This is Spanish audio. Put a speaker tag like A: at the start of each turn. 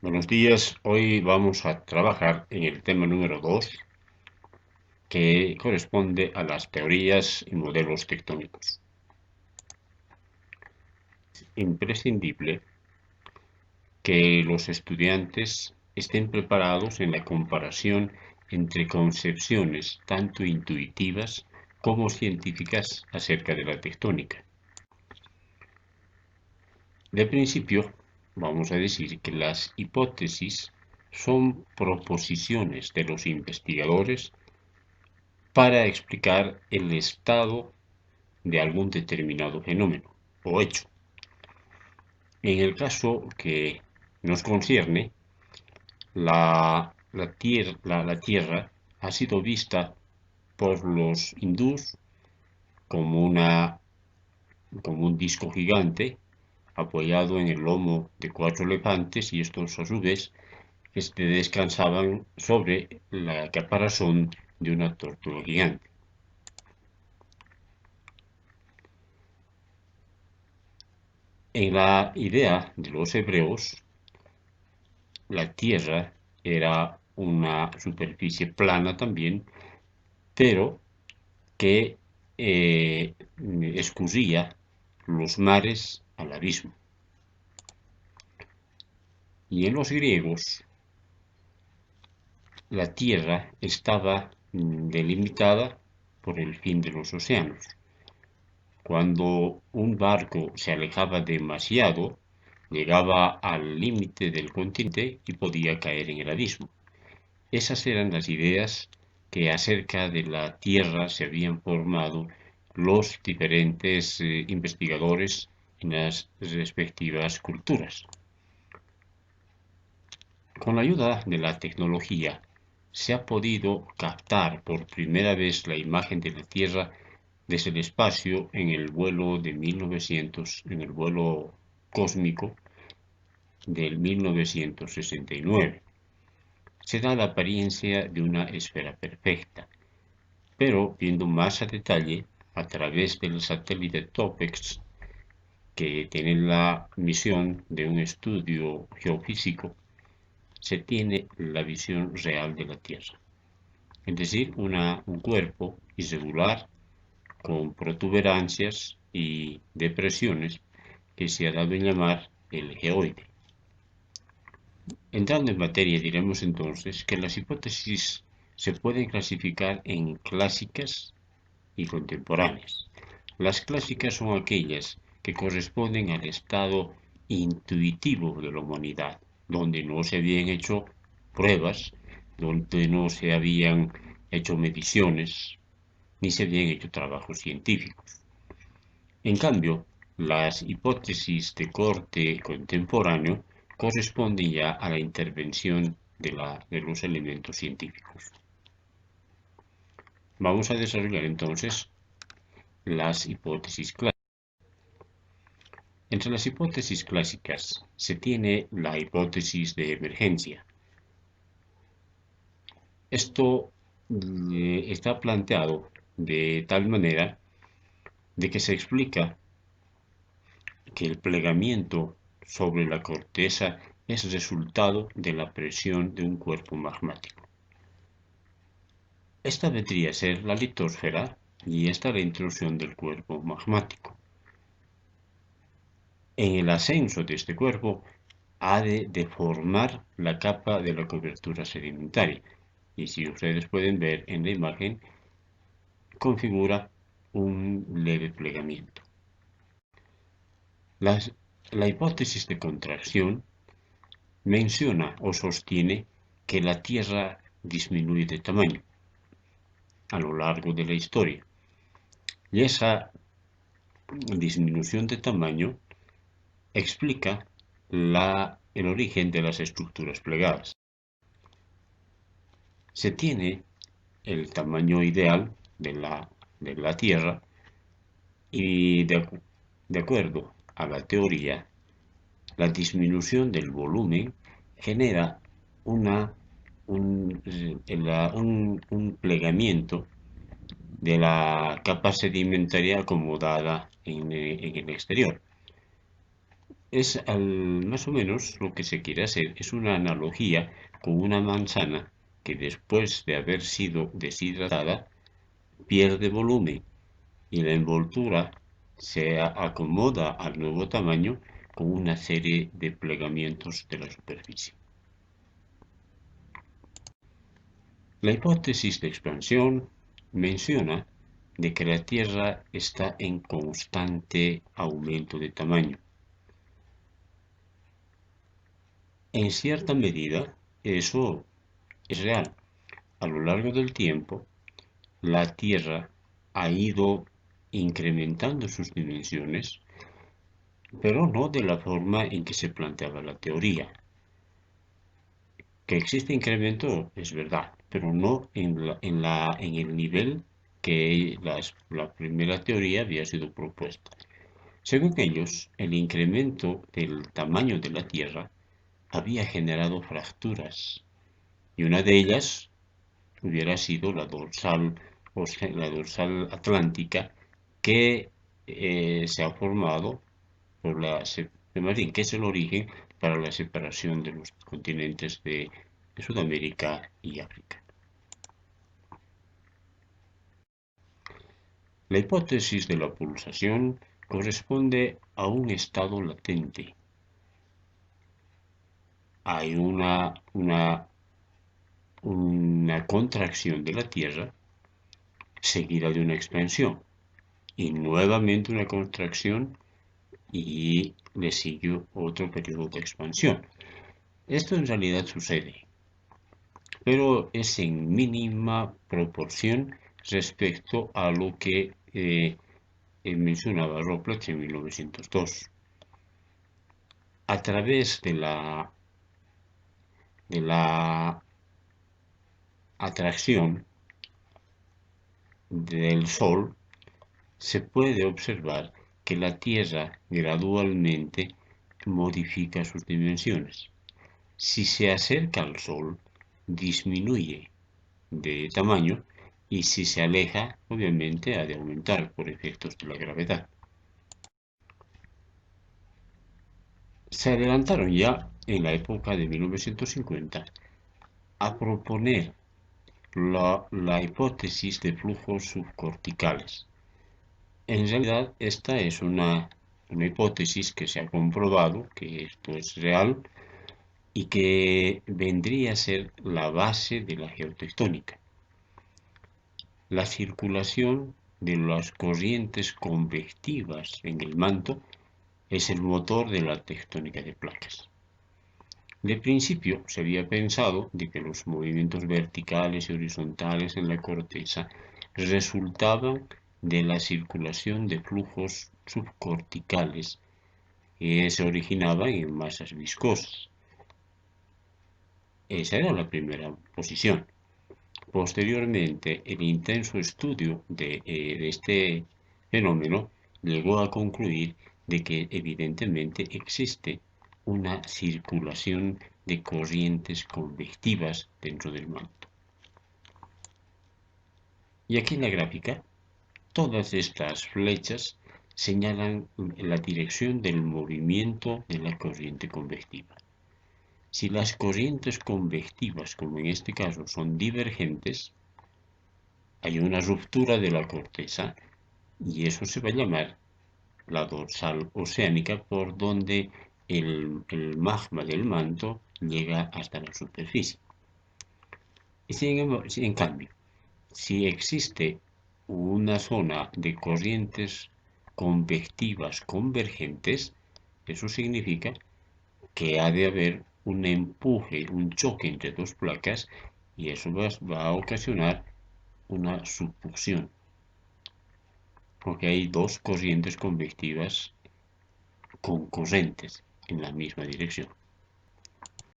A: Buenos días, hoy vamos a trabajar en el tema número 2, que corresponde a las teorías y modelos tectónicos. Es imprescindible que los estudiantes estén preparados en la comparación entre concepciones tanto intuitivas como científicas acerca de la tectónica. De principio, vamos a decir que las hipótesis son proposiciones de los investigadores para explicar el estado de algún determinado fenómeno o hecho. En el caso que nos concierne, la Tierra ha sido vista por los hindús como, como un disco gigante apoyado en el lomo de 4 elefantes, y estos a su vez descansaban sobre la caparazón de una tortuga gigante. En la idea de los hebreos, la Tierra era una superficie plana también, pero que escurría los mares al abismo. Y en los griegos, la Tierra estaba delimitada por el fin de los océanos. Cuando un barco se alejaba demasiado, llegaba al límite del continente y podía caer en el abismo. Esas eran las ideas que acerca de la Tierra se habían formado los diferentes investigadores en las respectivas culturas. Con la ayuda de la tecnología se ha podido captar por primera vez la imagen de la Tierra desde el espacio en el vuelo de 1900, en el vuelo cósmico del 1969. Se da la apariencia de una esfera perfecta, pero viendo más a detalle a través del satélite TOPEX, que tiene la misión de un estudio geofísico, se tiene la visión real de la Tierra, es decir, un cuerpo irregular con protuberancias y depresiones que se ha dado en llamar el geoide. Entrando en materia, diremos entonces que las hipótesis se pueden clasificar en clásicas y contemporáneas. Las clásicas son aquellas que corresponden al estado intuitivo de la humanidad, donde no se habían hecho pruebas, donde no se habían hecho mediciones, ni se habían hecho trabajos científicos. En cambio, las hipótesis de corte contemporáneo corresponden ya a la intervención de los elementos científicos. Vamos a desarrollar entonces las hipótesis clásicas. Entre las hipótesis clásicas se tiene la hipótesis de emergencia. Esto está planteado de tal manera de que se explica que el plegamiento sobre la corteza es resultado de la presión de un cuerpo magmático. Esta vendría a ser la litosfera y esta la intrusión del cuerpo magmático. En el ascenso de este cuerpo ha de deformar la capa de la cobertura sedimentaria, y si ustedes pueden ver en la imagen, configura un leve plegamiento. La hipótesis de contracción menciona o sostiene que la Tierra disminuye de tamaño a lo largo de la historia, y esa disminución de tamaño explica el origen de las estructuras plegadas. Se tiene el tamaño ideal de la Tierra y de acuerdo a la teoría, la disminución del volumen genera un plegamiento de la capa sedimentaria acomodada en el exterior. Más o menos lo que se quiere hacer es una analogía con una manzana que después de haber sido deshidratada pierde volumen y la envoltura se acomoda al nuevo tamaño con una serie de plegamientos de la superficie. La hipótesis de expansión menciona de que la Tierra está en constante aumento de tamaño. En cierta medida, eso es real. A lo largo del tiempo, la Tierra ha ido incrementando sus dimensiones, pero no de la forma en que se planteaba la teoría. Que existe incremento es verdad, pero no en el nivel que la primera teoría había sido propuesta. Según ellos, el incremento del tamaño de la Tierra había generado fracturas, y una de ellas hubiera sido la dorsal, o sea, la dorsal atlántica, que se ha formado por que es el origen para la separación de los continentes de Sudamérica y África. La hipótesis de la pulsación corresponde a un estado latente. Hay una contracción de la Tierra seguida de una expansión y nuevamente una contracción y le sigue otro periodo de expansión. Esto en realidad sucede, pero es en mínima proporción respecto a lo que mencionaba Robles en 1902. A través de la atracción del Sol, se puede observar que la Tierra gradualmente modifica sus dimensiones. Si se acerca al Sol, disminuye de tamaño y si se aleja, obviamente ha de aumentar por efectos de la gravedad. Se adelantaron ya en la época de 1950 a proponer la hipótesis de flujos subcorticales. En realidad, esta es una hipótesis que se ha comprobado que esto es real y que vendría a ser la base de la geotectónica. La circulación de las corrientes convectivas en el manto es el motor de la tectónica de placas. De principio se había pensado de que los movimientos verticales y horizontales en la corteza resultaban de la circulación de flujos subcorticales que se originaban en masas viscosas. Esa era la primera posición. Posteriormente, el intenso estudio de este fenómeno llegó a concluir de que evidentemente existe una circulación de corrientes convectivas dentro del manto. Y aquí en la gráfica, todas estas flechas señalan la dirección del movimiento de la corriente convectiva. Si las corrientes convectivas, como en este caso, son divergentes, hay una ruptura de la corteza y eso se va a llamar la dorsal oceánica, por donde el magma del manto llega hasta la superficie. En cambio, si existe una zona de corrientes convectivas convergentes, eso significa que ha de haber un empuje, un choque entre dos placas y eso va a ocasionar una subducción, porque hay dos corrientes convectivas concurrentes en la misma dirección.